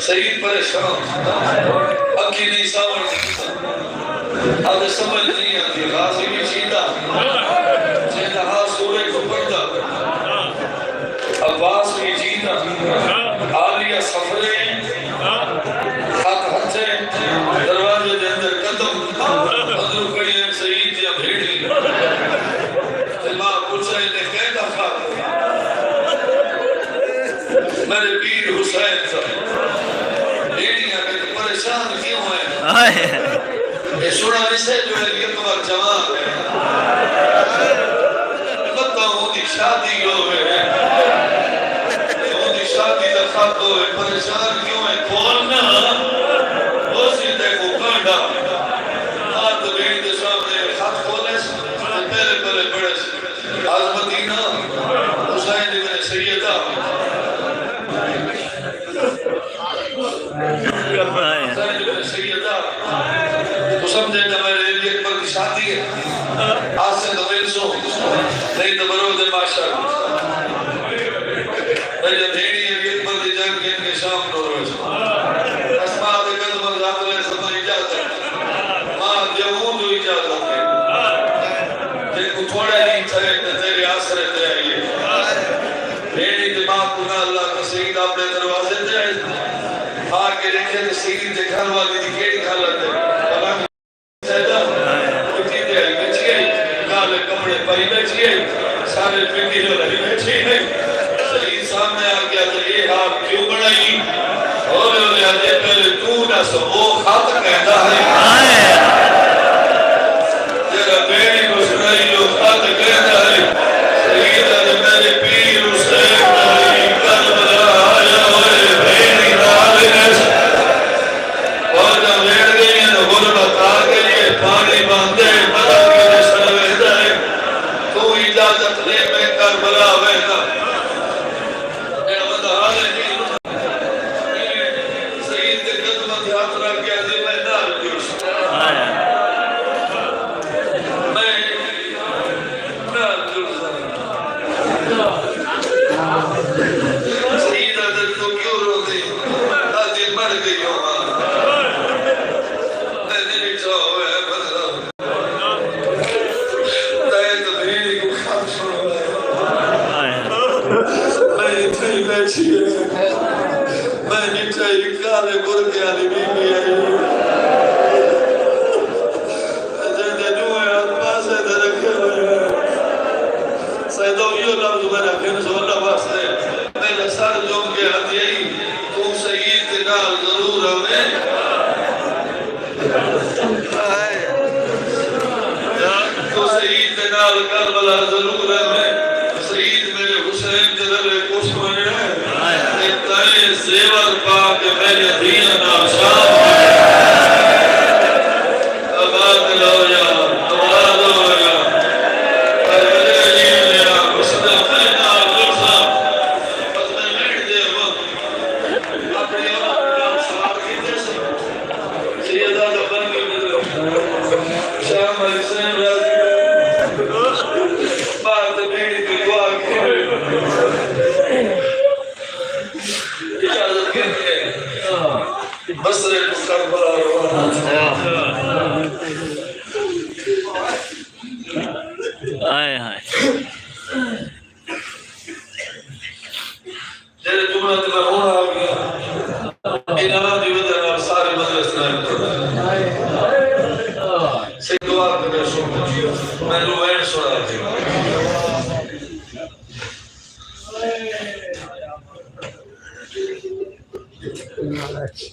शरीर परेशान, अखी नहीं सावन, अब समझ नहीं आती, हाथ भी सीधा, सीधा हाथ सोए को पड़ता, अब्बास भी जीना, आलिया सफरे, हाथ हथे, दरवाजे के अंदर कदम, अंदर खड़ी है सईद या भेड़ी, माँ पूछा इन्हें कहता था, मेरे पीर हुसैन साहब परेशान क्यों है? ये सुना इसे जो है ये तुम्हारा जवाब है। बताओ दी शादी हो है, दी शादी का खातो है, परेशान क्यों है? कौन ना? वो सीधे को कांडा, हाथ बेटी के सामने हाथ खोले, पहले पहले बड़े आज मदीना, हुसैन इब्न सैयदा तो समझे ना मेरे लिए एक बार की शादी है आज से नवेल सो नहीं तो बरोद माशा मेरे भेड़ी है एक बार की जंग के इनके शाम नो रोज अस्माद कदम रात में समझ जाता मां जमू जो इजाजत है देखो थोड़ा ही चले तेरे आसरे ते आइए भेड़ी दिमाग को अल्लाह का सईद अपने दरवाजे पे आके देखे तो सईद के घर वाले की केड़ी हालत है काले कपड़े पहन बैठिए सारे पिंडी लगी बैठी है सईद सामने आ गया तो ये हाल क्यों बनाई और पहले तू ना वो खात कहता है तेरा बेड़ी को सुनाई लो खात कहता है सईद ने मेरे पीर हुसैन अली करबला आया ओए बेड़ी नाल और जब लेट गई है तो गुरबत आ गई है पानी बांधे बता के सरवेदा है तू इजाजत ले मैं करबला वेदा ये बंदा हाल है सईद के कदम में हाथ रख के दे मैं नाल जुड़ मैं नाल जुड़ सईद अदर तो क्यों रोती आज मर गई हो मैं नीचे काले बुरके वाली बीवी आई जैसे जुए पास है रखे हुए सैदो यो लफ्ज मेरा फिर सोला वास्ते मेरा सर जुम के हाथ यही तू सईद के नाल जरूर आवे तू सईद के नाल करबला जरूर आवे सईद मेरे हुसैन के दले कुछ बने हैं तेरे ज़ेवर पाक मेरे दिल नाल शाम आबाद लो या आबाद लो या अरे जी या मुस्लिम में नाल गुस्सा बस मैं बैठ दे वो अपने आप साथ की जैसे सैयदा का बन गई शाम हुसैन राजी बात बेड़ी की दुआ की इजाजत के बसरे को करबला रवाना आए हाय तेरे जुमला में होना आ गया इनाम दी वजह से सारे मदरसे में से दुआ कर सो मैं रुवायत सुना दी महाराज